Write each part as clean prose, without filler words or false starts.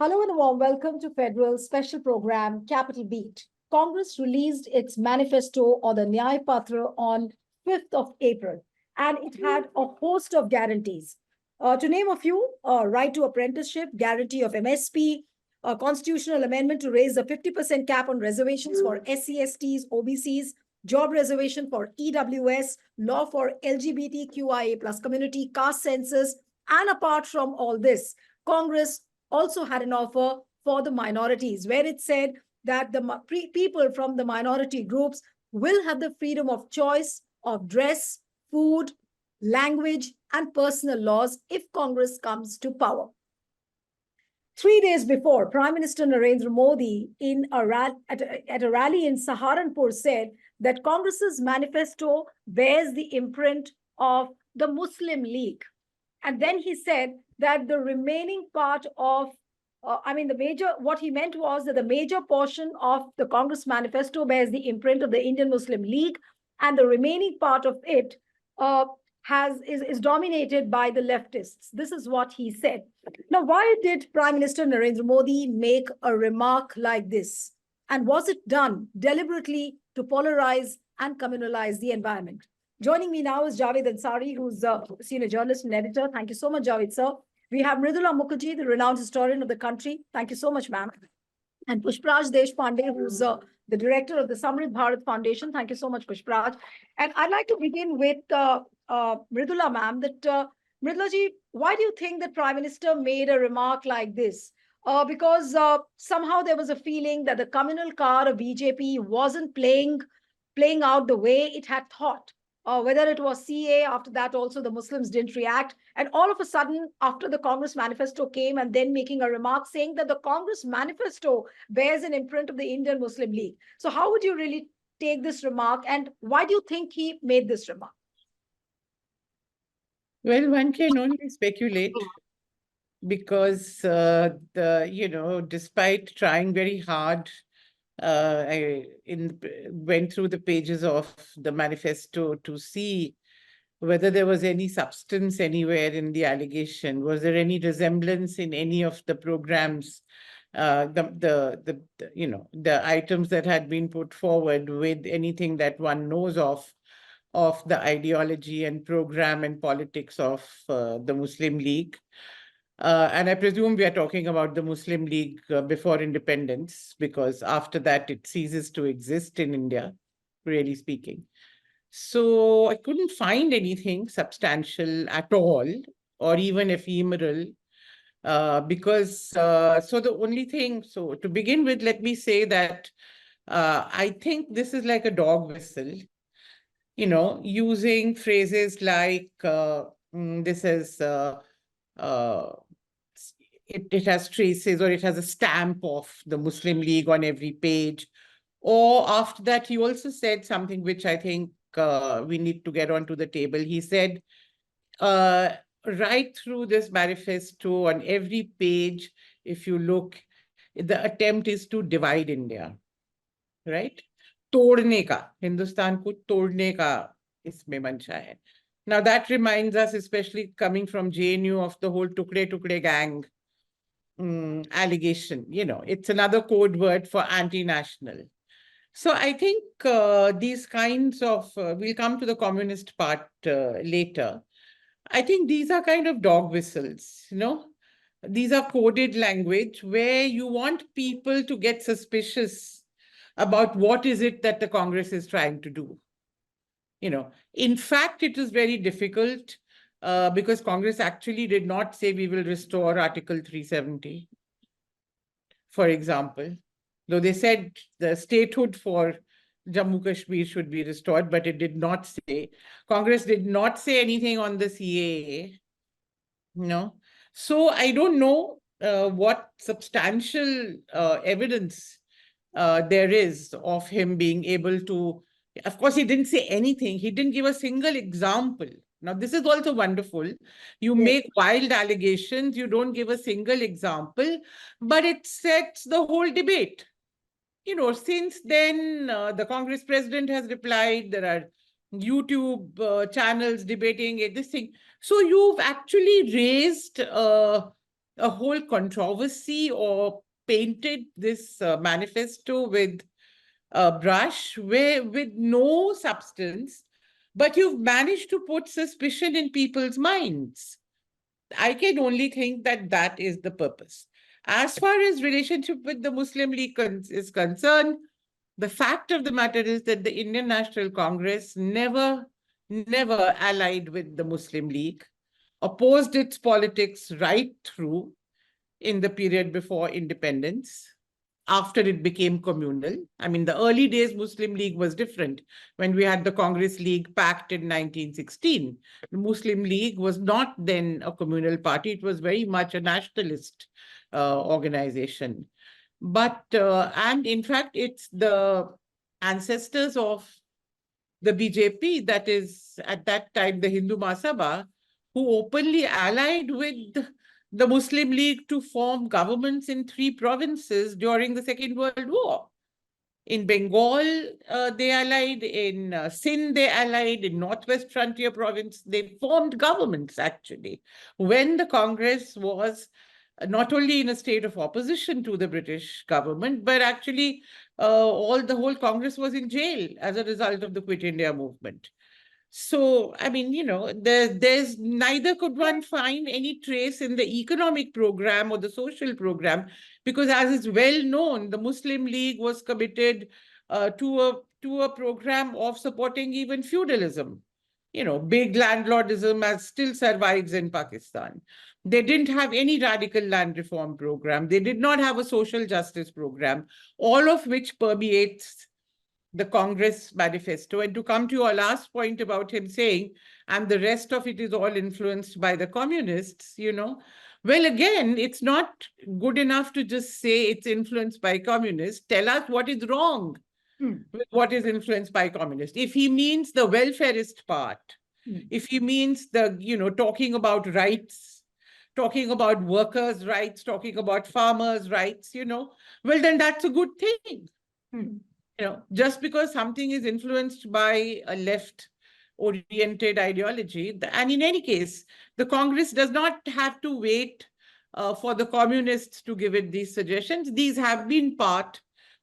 Hello and a warm welcome to Federal special program Capital Beat. Congress released its manifesto or the Nyay Patra on 5th of April, and it had a host of guarantees. To name a few, right to apprenticeship, guarantee of MSP, a constitutional amendment to raise the 50% cap on reservations for SCSTs, OBCs, job reservation for EWS, law for LGBTQIA plus community, caste census, and apart from all this, Congress also had an offer for the minorities, where it said that the people from the minority groups will have the freedom of choice of dress, food, language, and personal laws if Congress comes to power. 3 days before, Prime Minister Narendra Modi at a rally in Saharanpur said that Congress's manifesto bears the imprint of the Muslim League. And then he said that the remaining part of, what he meant was that the major portion of the Congress manifesto bears the imprint of the Indian Muslim League, and the remaining part of it is dominated by the leftists. This is what he said. Now, why did Prime Minister Narendra Modi make a remark like this? And was it done deliberately to polarize and communalize the environment? Joining me now is Javed Ansari, who's a senior journalist and editor. Thank you so much, Javed, sir. We have Mridula Mukherjee, the renowned historian of the country. Thank you so much, ma'am. And Pushpraj Deshpande, who's the director of the Samrit Bharat Foundation. Thank you so much, Pushpraj. And I'd like to begin with Mridula, ma'am, that Mridula-ji, why do you think that Prime Minister made a remark like this? Because somehow there was a feeling that the communal card of BJP wasn't playing out the way it had thought. Whether it was CA, after that also the Muslims didn't react. And all of a sudden, after the Congress manifesto came and then making a remark saying that the Congress manifesto bears an imprint of the Indian Muslim League. So how would you really take this remark, and why do you think he made this remark? Well, one can only speculate because, despite trying very hard, I went through the pages of the manifesto to see whether there was any substance anywhere in the allegation. Was there any resemblance in any of the programs, the items that had been put forward with anything that one knows of the ideology and program and politics of the Muslim League. And I presume we are talking about the Muslim League before independence, because after that it ceases to exist in India, really speaking. So I couldn't find anything substantial at all, or even ephemeral, because so the only thing, so to begin with, let me say that I think this is like a dog whistle, using phrases like this is it has traces, or it has a stamp of the Muslim League on every page. Or after that, he also said something which I think we need to get onto the table. He said, right through this manifesto, on every page, if you look, the attempt is to divide India, right? तोड़ने का, हिंदुस्तान को तोड़ने का इसमें मंशा है. Now that reminds us, especially coming from JNU, of the whole Tukde Tukde gang allegation. It's another code word for anti-national. So I think these kinds of, we'll come to the communist part later. I think these are kind of dog whistles, These are coded language where you want people to get suspicious about what is it that the Congress is trying to do. In fact, it is very difficult because Congress actually did not say we will restore Article 370, for example, though they said the statehood for Jammu Kashmir should be restored, but it did not say. Congress did not say anything on the CAA. So I don't know what substantial evidence there is of him being able to. Of course, he didn't say anything. He didn't give a single example. Now, this is also wonderful. You make wild allegations, you don't give a single example, but it sets the whole debate. Since then, the Congress president has replied, there are YouTube channels debating this thing. So you've actually raised a whole controversy or painted this manifesto with a brush with no substance, but you've managed to put suspicion in people's minds. I can only think that that is the purpose. As far as relationship with the Muslim League is concerned, the fact of the matter is that the Indian National Congress never allied with the Muslim League, opposed its politics right through in the period before independence, after it became communal. I mean, the early days Muslim League was different. When we had the Congress League Pact in 1916, the Muslim League was not then a communal party. It was very much a nationalist organization. But, and in fact, it's the ancestors of the BJP, that is at that time the Hindu Mahasabha, who openly allied with the Muslim League to form governments in 3 provinces during the Second World War. In Bengal, they allied, in Sindh, they allied, in Northwest Frontier Province, they formed governments actually, when the Congress was not only in a state of opposition to the British government, but actually the whole Congress was in jail as a result of the Quit India movement. So, I mean, there's neither could one find any trace in the economic program or the social program, because as is well known, the Muslim League was committed to a program of supporting even feudalism. Big landlordism as still survives in Pakistan. They didn't have any radical land reform program. They did not have a social justice program, all of which permeates the Congress manifesto. And to come to your last point about him saying, and the rest of it is all influenced by the communists, well, again, it's not good enough to just say it's influenced by communists. Tell us what is wrong with what is influenced by communists. If he means the welfarist part, if he means the, talking about rights, talking about workers' rights, talking about farmers' rights, well, then that's a good thing. Just because something is influenced by a left-oriented ideology, and in any case, the Congress does not have to wait for the communists to give it these suggestions. These have been part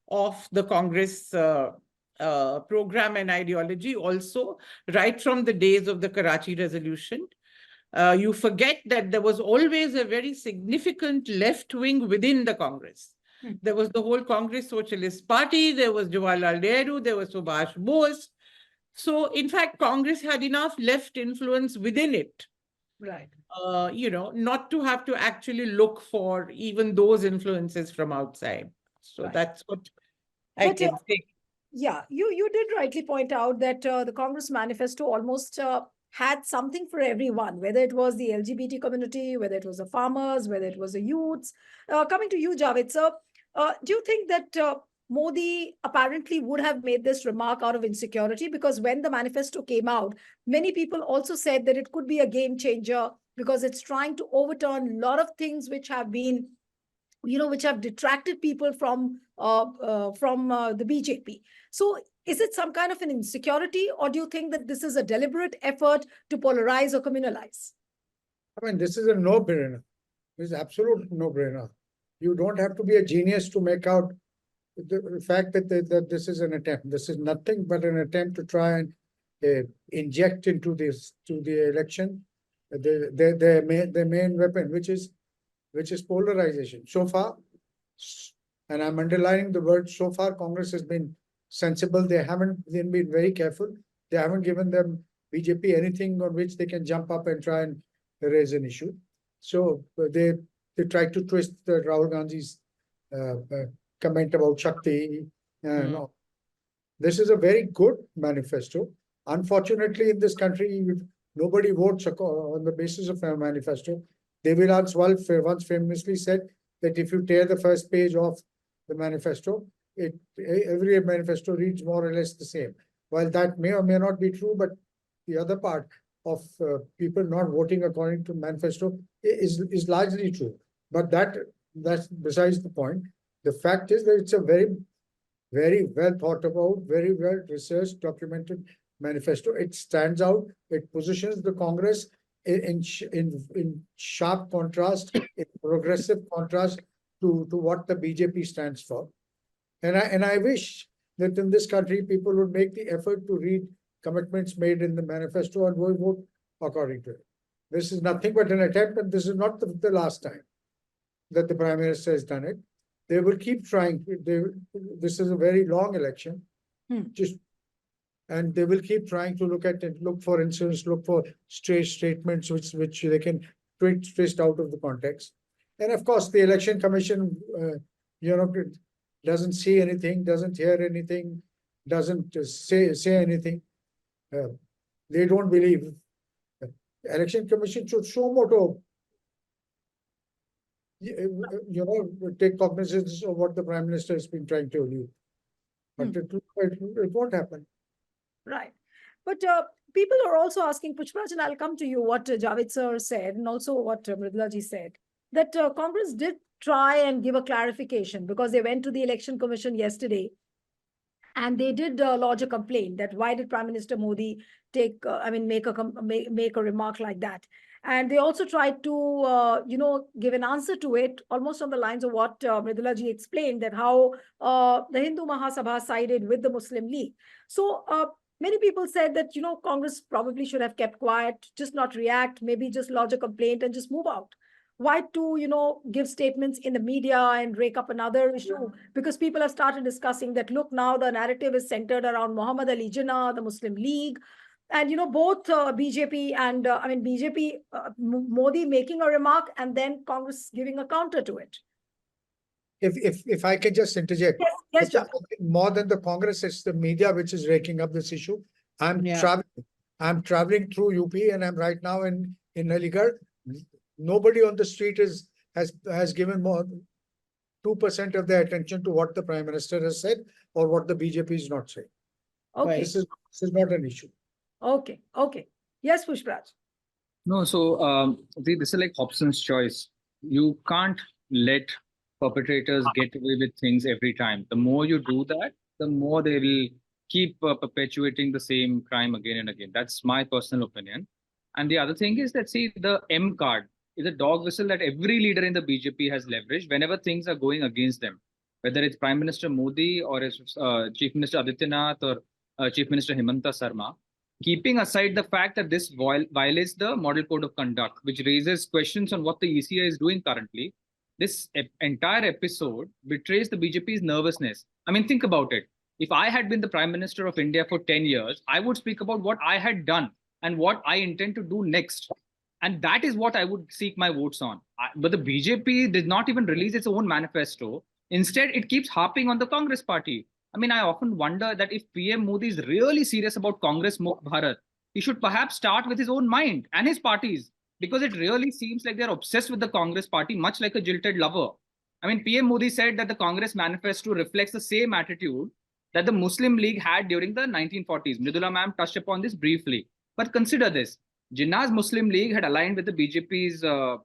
of the Congress program and ideology also, right from the days of the Karachi Resolution. You forget that there was always a very significant left wing within the Congress. There was the whole Congress Socialist Party, there was Jawaharlal Nehru, there was Subhash Bose. So, in fact, Congress had enough left influence within it. Right. Not to have to actually look for even those influences from outside. So Right. that's what I But, can say. Yeah, you did rightly point out that the Congress manifesto almost had something for everyone, whether it was the LGBT community, whether it was the farmers, whether it was the youths. Coming to you, Javed, sir, do you think that Modi apparently would have made this remark out of insecurity? Because when the manifesto came out, many people also said that it could be a game changer because it's trying to overturn a lot of things which have been, which have detracted people from the BJP. So is it some kind of an insecurity, or do you think that this is a deliberate effort to polarize or communalize? I mean, this is a no-brainer. This is absolute no-brainer. You don't have to be a genius to make out the fact that this is an attempt. This is nothing but an attempt to try and inject into the election the main weapon, which is polarization. So far, and I'm underlining the word so far, Congress has been sensible. They haven't been very careful. They haven't given them BJP anything on which they can jump up and try and raise an issue. So they try to twist the Rahul Gandhi's comment about Shakti. No. This is a very good manifesto. Unfortunately, in this country, nobody votes on the basis of a manifesto. Deviraj once famously said that if you tear the first page off the manifesto, every manifesto reads more or less the same. While that may or may not be true, but the other part of people not voting according to manifesto is largely true. But that's besides the point. The fact is that it's a very, very well thought about, very well researched, documented manifesto. It stands out. It positions the Congress in sharp contrast, in progressive contrast to what the BJP stands for. And I wish that in this country, people would make the effort to read commitments made in the manifesto and vote according to it. This is nothing but an attempt, and this is not the last time that the Prime Minister has done it. They will keep trying. This is a very long election. And they will keep trying to look at it, look for incidents, look for strange statements which they can twist out of the context. And of course, the Election Commission, doesn't see anything, doesn't hear anything, doesn't say anything. They don't believe. Election Commission should show moto. Take cognizance of what the Prime Minister has been trying to do. But it won't happen. Right. But people are also asking, Pushparaj, and I'll come to you, what Javed sir said, and also what Mridula ji said, that Congress did try and give a clarification because they went to the Election Commission yesterday and they did lodge a complaint that why did Prime Minister Modi make a remark like that. And they also tried to, give an answer to it, almost on the lines of what Mridula ji explained, that how the Hindu Mahasabha sided with the Muslim League. So many people said that, Congress probably should have kept quiet, just not react, maybe just lodge a complaint and just move out. Why to, give statements in the media and rake up another issue? Because people have started discussing that, look, now the narrative is centered around Muhammad Ali Jinnah, the Muslim League, and, both BJP and, BJP, Modi making a remark and then Congress giving a counter to it. If I can just interject. Yes, more than the Congress, it's the media which is raking up this issue. I'm traveling through UP and I'm right now in Aligarh. Nobody on the street has given more 2% of their attention to what the Prime Minister has said or what the BJP is not saying. Okay. This is not an issue. Okay. Yes, Pushparaj. No, so this is like Hobson's choice. You can't let perpetrators get away with things every time. The more you do that, the more they will keep perpetuating the same crime again and again. That's my personal opinion. And the other thing is that, see, the M card is a dog whistle that every leader in the BJP has leveraged whenever things are going against them, whether it's Prime Minister Modi or it's Chief Minister Adityanath or Chief Minister Himanta Sarma. Keeping aside the fact that this violates the Model Code of Conduct, which raises questions on what the ECI is doing currently, this entire episode betrays the BJP's nervousness. I mean, think about it. If I had been the Prime Minister of India for 10 years, I would speak about what I had done and what I intend to do next. And that is what I would seek my votes on. But the BJP did not even release its own manifesto. Instead, it keeps harping on the Congress party. I mean, I often wonder that if PM Modi is really serious about Congress Mukt Bharat, he should perhaps start with his own mind and his party's, because it really seems like they're obsessed with the Congress party, much like a jilted lover. I mean, PM Modi said that the Congress manifesto reflects the same attitude that the Muslim League had during the 1940s. Mridula ma'am touched upon this briefly. But consider this. Jinnah's Muslim League had aligned with the BJP's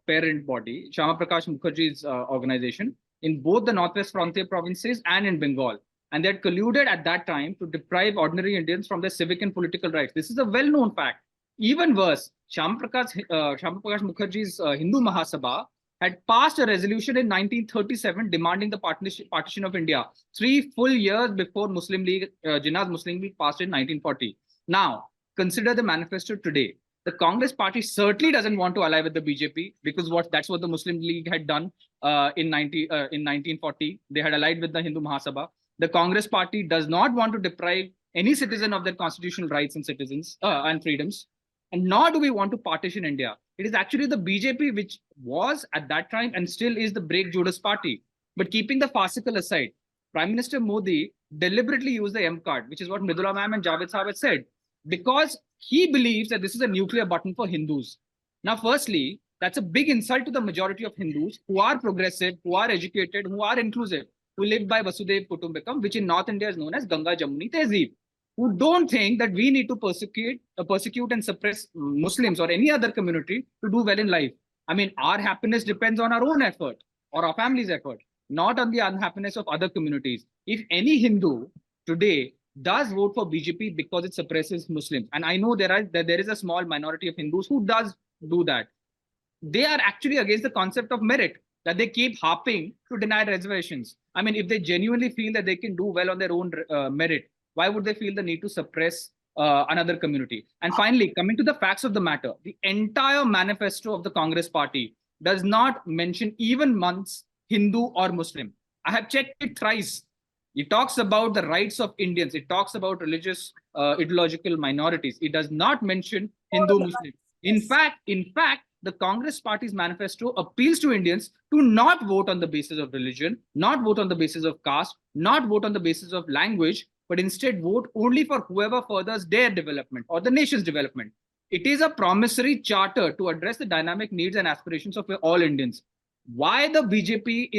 parent body, Shama Prakash Mukherjee's organization, in both the Northwest Frontier provinces and in Bengal. And they had colluded at that time to deprive ordinary Indians from their civic and political rights. This is a well-known fact. Even worse, Shama Prakash Mukherjee's Hindu Mahasabha had passed a resolution in 1937 demanding the partition of India, 3 full years before Jinnah's Muslim League passed in 1940. Now, consider the manifesto today. The Congress party certainly doesn't want to ally with the BJP because that's what the Muslim League had done in 1940. They had allied with the Hindu Mahasabha. The Congress party does not want to deprive any citizen of their constitutional rights and citizens and freedoms. And nor do we want to partition India. It is actually the BJP which was at that time and still is the Break Judas party. But keeping the farcical aside, Prime Minister Modi deliberately used the M card, which is what Mridula ma'am and Javed Sahab had said, because he believes that this is a nuclear button for Hindus. Now, firstly, that's a big insult to the majority of Hindus who are progressive, who are educated, who are inclusive, who live by Vasudev Kutumbakam, which in North India is known as Ganga Jamuni Tehzeeb, who don't think that we need to persecute and suppress Muslims or any other community to do well in life. I mean, our happiness depends on our own effort or our family's effort, not on the unhappiness of other communities. If any Hindu today does vote for BJP because it suppresses Muslims, and I know there is a small minority of Hindus who does do that. They are actually against the concept of merit, that they keep harping to deny reservations. I mean, if they genuinely feel that they can do well on their own merit, why would they feel the need to suppress another community? And finally, coming to the facts of the matter, the entire manifesto of the Congress party does not mention even once Hindu or Muslim. I have checked it thrice. It talks about the rights of Indians. It talks about religious, ideological minorities. It does not mention Hindu, Muslim. In fact, the Congress party's manifesto appeals to Indians to not vote on the basis of religion, not vote on the basis of caste, not vote on the basis of language, but instead vote only for whoever furthers their development or the nation's development. It is a promissory charter to address the dynamic needs and aspirations of all Indians. Why the BJP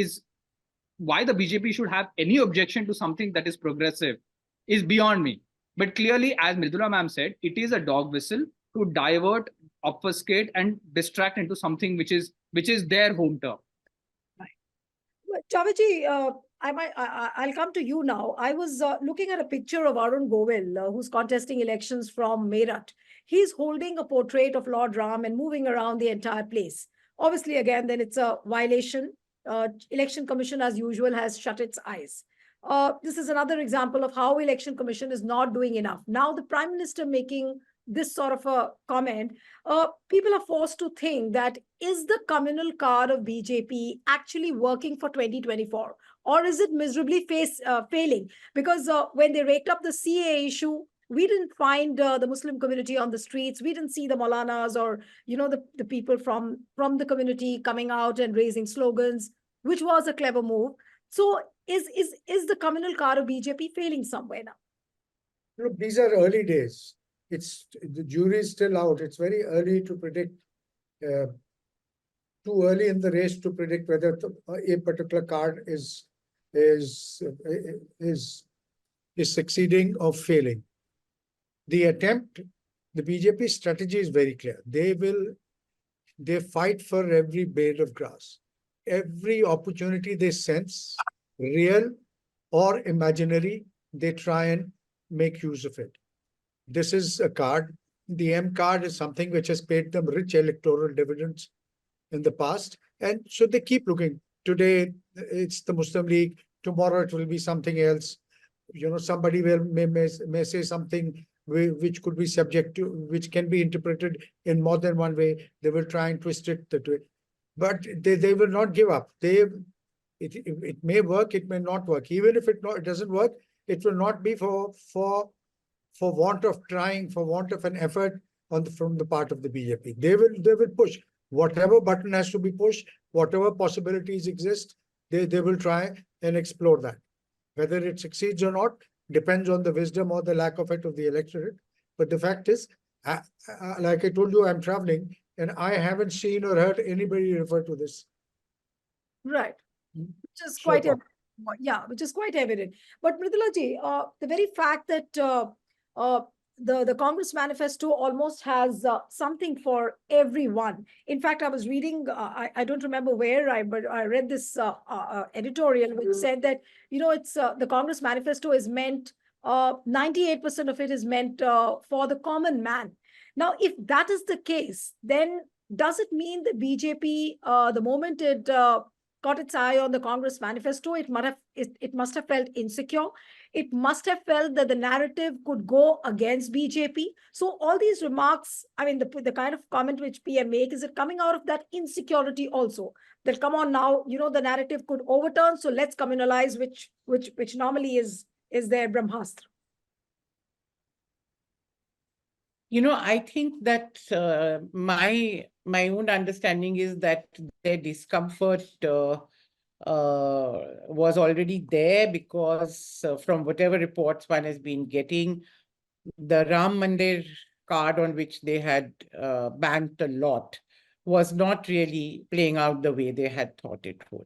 should have any objection to something that is progressive is beyond me. But clearly, as Mridula ma'am said, it is a dog whistle to divert, obfuscate, and distract into something which is their home turf. Javiji, I'll come to you now. I was looking at a picture of Arun Govil, who's contesting elections from Meerut. He's holding a portrait of Lord Ram and moving around the entire place. Obviously, again, then it's a violation. Election Commission, as usual, has shut its eyes. This is another example of how Election Commission is not doing enough. Now, the Prime Minister making this sort of a comment, people are forced to think that is the communal card of BJP actually working for 2024, or is it miserably failing? Because when they raked up the CAA issue, we didn't find the Muslim community on the streets. We didn't see the Maulanas or the people from the community coming out and raising slogans, which was a clever move. So is the communal card of BJP failing somewhere now? Look, these are early days. The jury is still out. It's very early to predict, too early in the race to predict whether a particular card is succeeding or failing. The BJP strategy is very clear. They fight for every blade of grass. Every opportunity they sense, real or imaginary, they try and make use of it. This is a card. The M card is something which has paid them rich electoral dividends in the past. And so they keep looking. Today, it's the Muslim League. Tomorrow, it will be something else. Somebody may say something which could be subject to, which can be interpreted in more than one way. They will try and twist it that way. But they will not give up. It may work, it may not work. Even if it doesn't work, it will not be for want of trying, for want of an effort from the part of the BJP. They will push. Whatever button has to be pushed, whatever possibilities exist, they will try and explore that. Whether it succeeds or not depends on the wisdom or the lack of it of the electorate. But the fact is, like I told you, I'm traveling and I haven't seen or heard anybody refer to this. Right. Which is quite which is quite evident. But Mridulaji, the very fact that the Congress manifesto almost has something for everyone. In fact, I was reading, I don't remember where, but I read this editorial which said that, it's the Congress manifesto is meant, 98% of it is meant for the common man. Now, if that is the case, then does it mean that BJP, the moment it got its eye on the Congress manifesto, it must have felt insecure. It must have felt that the narrative could go against BJP. So all these remarks, I mean, the kind of comment which PM make, is it coming out of that insecurity also? That come on now, the narrative could overturn, so let's communalize, which normally is their Brahmastra. I think that my own understanding is that their discomfort was already there because from whatever reports one has been getting, the Ram Mandir card on which they had banked a lot was not really playing out the way they had thought it would.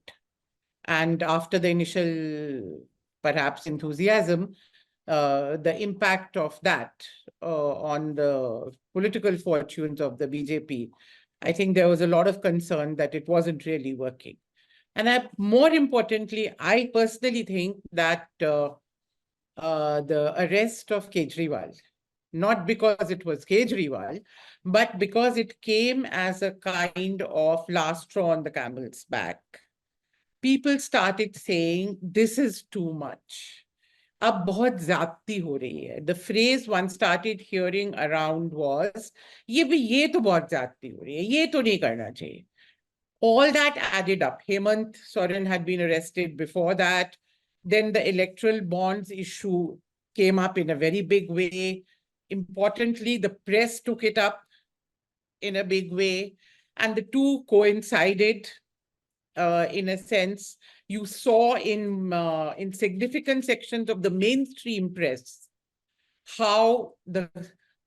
And after the initial, perhaps, enthusiasm, the impact of that on the political fortunes of the BJP, I think there was a lot of concern that it wasn't really working. And more importantly, I personally think that the arrest of Kejriwal not because it was Kejriwal, but because it came as a kind of last straw on the camel's back. People started saying, this is too much. अब बहुत ज्यादती हो रही है. The phrase one started hearing around was, ये तो बहुत ज्यादती हो रही है, ये तो नहीं करना चाहिए. All that added up. Hemant Soren had been arrested before that. Then the electoral bonds issue came up in a very big way. Importantly, the press took it up in a big way, and the two coincided in a sense. You saw in significant sections of the mainstream press how the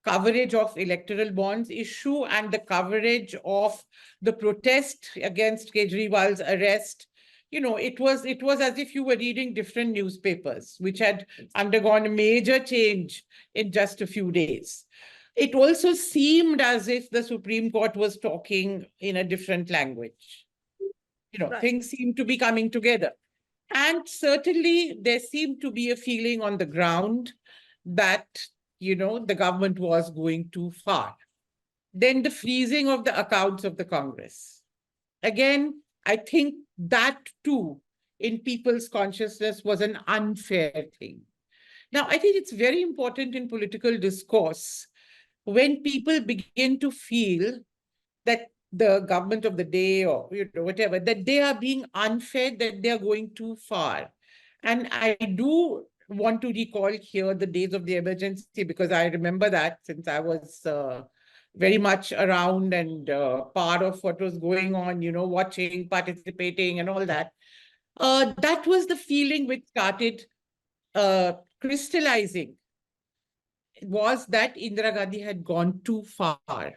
coverage of electoral bonds issue and the coverage of the protest against Kejriwal's arrest, it was as if you were reading different newspapers, which had undergone a major change in just a few days. It also seemed as if the Supreme Court was talking in a different language. Right. Things seemed to be coming together. And certainly there seemed to be a feeling on the ground that, the government was going too far. Then the freezing of the accounts of the Congress. Again, I think that too, in people's consciousness, was an unfair thing. Now, I think it's very important in political discourse when people begin to feel that the government of the day or whatever, that they are being unfair, that they are going too far. And I do want to recall here the days of the emergency, because I remember that since I was very much around and part of what was going on, watching, participating and all that. That was the feeling which started crystallizing, was that Indira Gandhi had gone too far.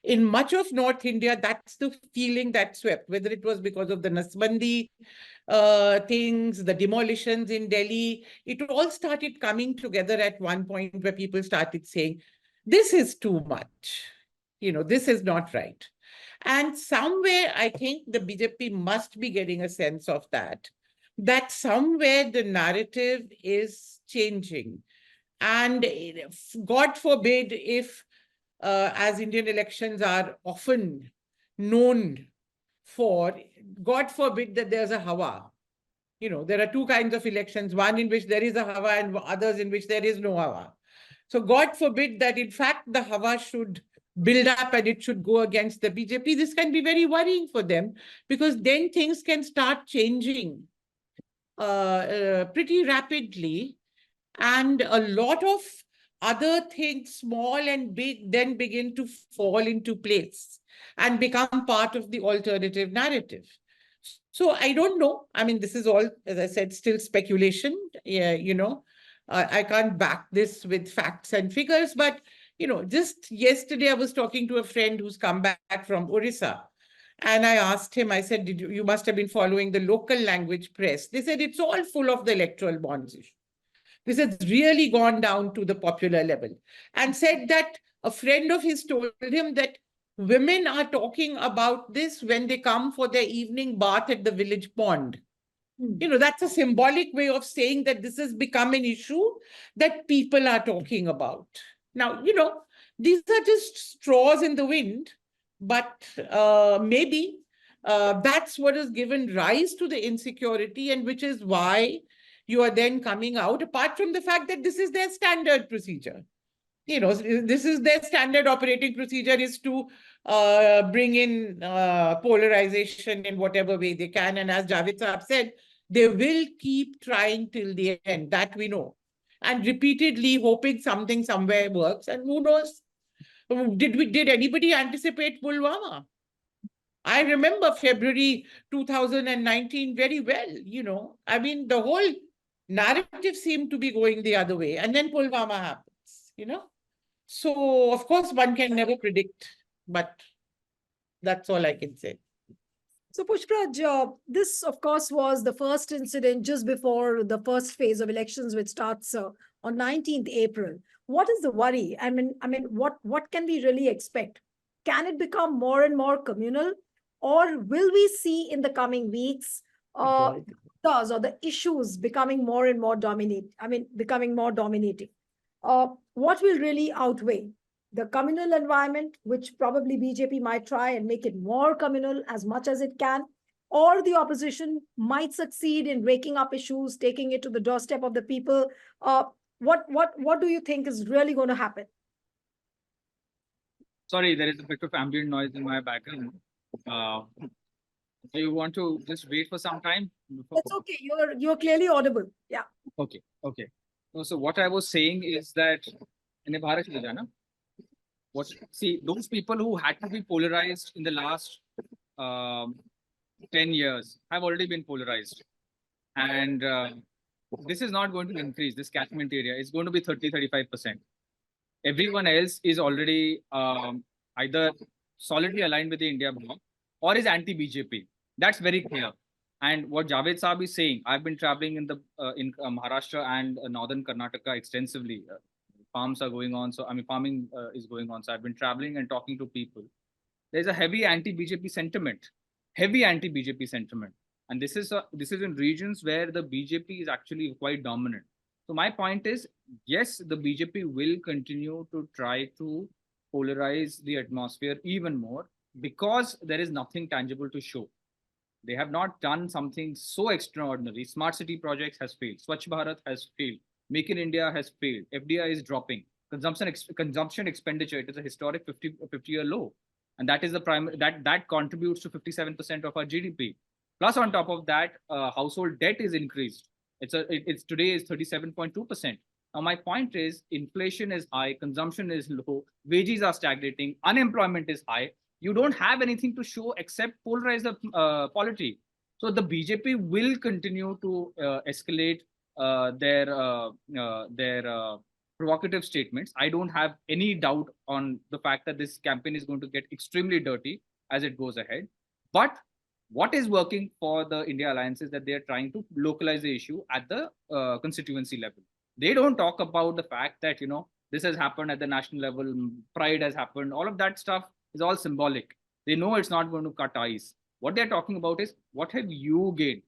In much of North India, that's the feeling that swept, whether it was because of the Nasbandi things, the demolitions in Delhi. It all started coming together at one point where people started saying, this is too much. This is not right. And somewhere, I think the BJP must be getting a sense of that somewhere the narrative is changing. And God forbid if as Indian elections are often known for, God forbid that there's a hawa. There are two kinds of elections, one in which there is a hawa and others in which there is no hawa. So God forbid that in fact the hawa should build up and it should go against the BJP. This can be very worrying for them, because then things can start changing pretty rapidly. And a lot of other things, small and big, then begin to fall into place and become part of the alternative narrative. So I don't know. I mean, this is all, as I said, still speculation. Yeah, I can't back this with facts and figures, but, just yesterday I was talking to a friend who's come back from Orissa. And I asked him, I said, you must have been following the local language press. They said, it's all full of the electoral bonds issue. This has really gone down to the popular level, and said that a friend of his told him that women are talking about this when they come for their evening bath at the village pond. That's a symbolic way of saying that this has become an issue that people are talking about. Now, these are just straws in the wind, but maybe that's what has given rise to the insecurity, and which is why you are then coming out, apart from the fact that this is their standard procedure. This is their standard operating procedure, is to bring in polarization in whatever way they can. And as Javed Saab said, they will keep trying till the end, that we know. And repeatedly hoping something somewhere works. And who knows? Did anybody anticipate Pulwama? I remember February 2019 very well, I mean, the whole narrative seemed to be going the other way. And then Pulwama happens, So, of course, one can never predict, but that's all I can say. So, Pushpraj, this, of course, was the first incident just before the first phase of elections, which starts on 19th April. What is the worry? I mean, what can we really expect? Can it become more and more communal? Or will we see in the coming weeks or the issues becoming more and more becoming more dominating? what will really outweigh? The communal environment, which probably BJP might try and make it more communal as much as it can, or the opposition might succeed in raking up issues, taking it to the doorstep of the people. What do you think is really going to happen? Sorry, there is a bit of ambient noise in my background. Do you want to just wait for some time? It's okay. You're clearly audible. Yeah. Okay, okay. No, so what I was saying is that in Bharat Chale Jana, see, those people who had to be polarized in the last 10 years have already been polarized. And this is not going to increase, this catchment area is going to be 30-35%. Everyone else is already either solidly aligned with the India bloc or is anti-BJP. That's very clear. And what Javed Saab is saying, I've been traveling in Maharashtra and northern Karnataka extensively. Farms are going on, so I mean farming is going on. So I've been traveling and talking to people. There's a heavy anti-BJP sentiment, and this is in regions where the BJP is actually quite dominant. So my point is, yes, the BJP will continue to try to polarize the atmosphere even more because there is nothing tangible to show. They have not done something so extraordinary. Smart city projects has failed. Swachh Bharat has failed. Make in India has failed. FDI is dropping. Consumption expenditure, it is a historic 50-year low. And that is the primary, that contributes to 57% of our GDP. Plus on top of that, household debt is increased. It's today is 37.2%. Now my point is, inflation is high, consumption is low, wages are stagnating, unemployment is high. You don't have anything to show except polarize the polity. So the BJP will continue to escalate their provocative statements. I don't have any doubt on the fact that this campaign is going to get extremely dirty as it goes ahead. But what is working for the India Alliance is that they are trying to localize the issue at the constituency level. They don't talk about the fact that, you know, this has happened at the national level, pride has happened, all of that stuff is all symbolic. They know it's not going to cut ice. What they're talking about is, what have you gained?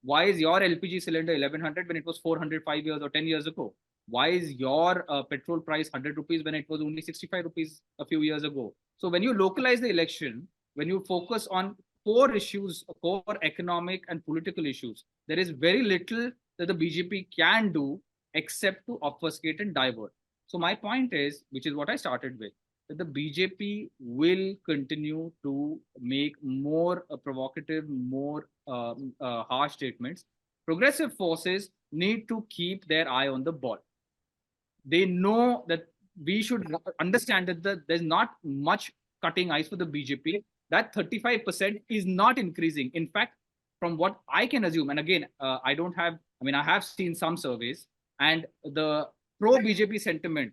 Why is your LPG cylinder 1100 when it was 400 5 years or 10 years ago? Why is your petrol price 100 rupees when it was only 65 rupees a few years ago? So when you localize the election, when you focus on core issues, core economic and political issues, there is very little that the BJP can do except to obfuscate and divert. So my point is, which is what I started with, that the BJP will continue to make more provocative, more harsh statements. Progressive forces need to keep their eye on the ball. They know that we should understand that there's not much cutting ice for the BJP. That 35% is not increasing. In fact, from what I can assume, and again, I have seen some surveys, and the pro-BJP sentiment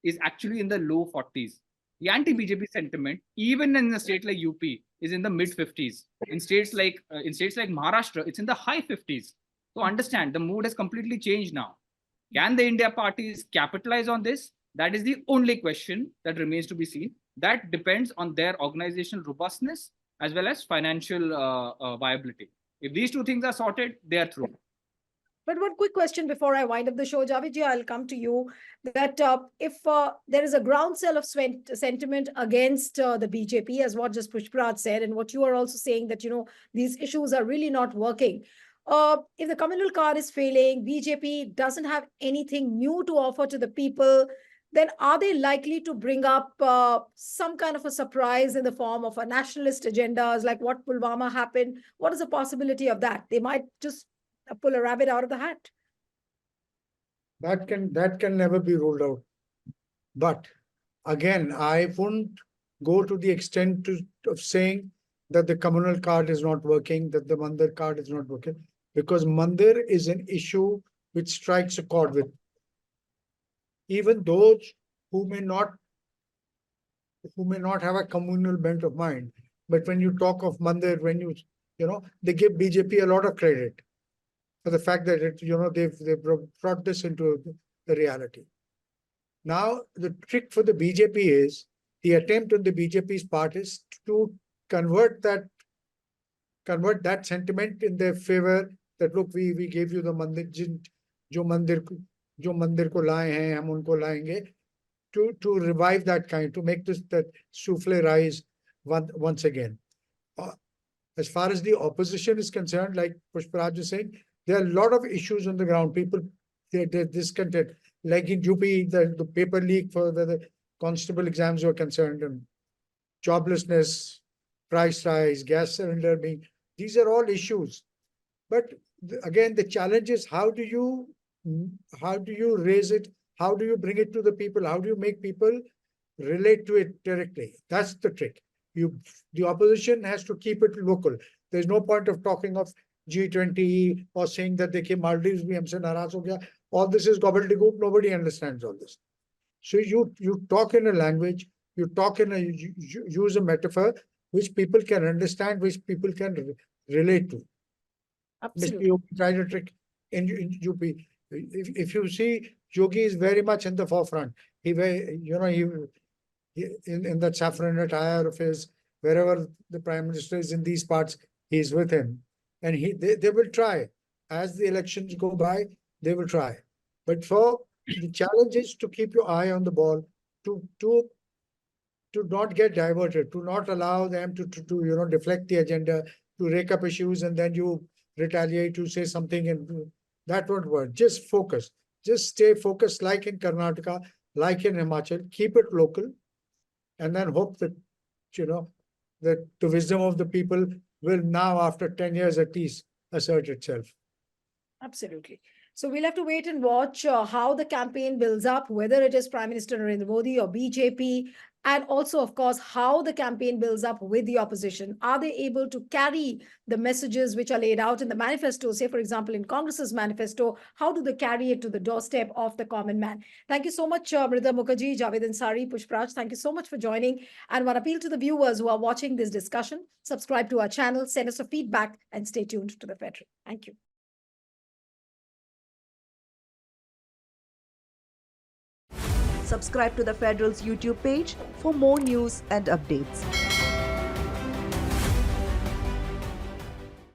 is actually in the low 40s. The anti-BJP sentiment, even in a state like UP, is in the mid 50s. In states like Maharashtra, it's in the high 50s. So understand, the mood has completely changed now. Can the India parties capitalize on this? That is the only question that remains to be seen. That depends on their organizational robustness as well as financial viability. If these two things are sorted, they are through. But one quick question before I wind up the show, Javed, I'll come to you. That if there is a groundswell of sentiment against the BJP, as what just Pushprat said, and what you are also saying, that, you know, these issues are really not working. If the communal card is failing, BJP doesn't have anything new to offer to the people, then are they likely to bring up some kind of a surprise in the form of a nationalist agendas, like what Pulwama happened? What is the possibility of that? They might just pull a rabbit out of the hat. That can never be ruled out. But again, I wouldn't go to the extent of saying that the communal card is not working, that the Mandir card is not working, because Mandir is an issue which strikes a chord with even those who may not have a communal bent of mind. But when you talk of Mandir, they give BJP a lot of credit for the fact that they've brought this into the reality. Now, the trick for the BJP is, the attempt on the BJP's part is to convert that sentiment in their favor, that look, we gave you the Mandir, जो मंदिर को लाए हैं हम उनको लाएंगे, to revive that kind, to make that souffle rise once again. As far as the opposition is concerned, like Pushparaj was saying, there are a lot of issues on the ground. People, they're discontent. Like in UP, the paper leak for the constable exams were concerned, and joblessness, price rise, gas cylinder being, these are all issues. But again, the challenge is how do you raise it? How do you bring it to the people? How do you make people relate to it directly? That's the trick. The opposition has to keep it local. There's no point of talking of G20 or saying that they came Maldives, we humse naraz ho gaya. All this is gobbledygook. Nobody understands all this. So you talk in a language, you talk in you use a metaphor which people can understand, which people can relate to. Absolutely. Mr. Yogi tried a trick in UP. If you see, Yogi is very much in the forefront. He in that saffron attire of his, wherever the prime minister is in these parts, he's with him. And they will try. As the elections go by, they will try. But the challenge is to keep your eye on the ball, to not get diverted, to not allow them to deflect the agenda, to rake up issues, and then you retaliate, to say something, and that won't work. Just focus. Just stay focused, like in Karnataka, like in Himachal. Keep it local, and then hope that that the wisdom of the people will now, after 10 years at least, assert itself. Absolutely. So we'll have to wait and watch how the campaign builds up, whether it is Prime Minister Narendra Modi or BJP, and also, of course, how the campaign builds up with the opposition. Are they able to carry the messages which are laid out in the manifesto? Say, for example, in Congress's manifesto, how do they carry it to the doorstep of the common man? Thank you so much, Mrida Mukherjee, Javed Ansari, Pushparaj. Thank you so much for joining. And one appeal to the viewers who are watching this discussion: subscribe to our channel, send us a feedback, and stay tuned to the Federal. Thank you. Subscribe to the Federal's YouTube page for more news and updates.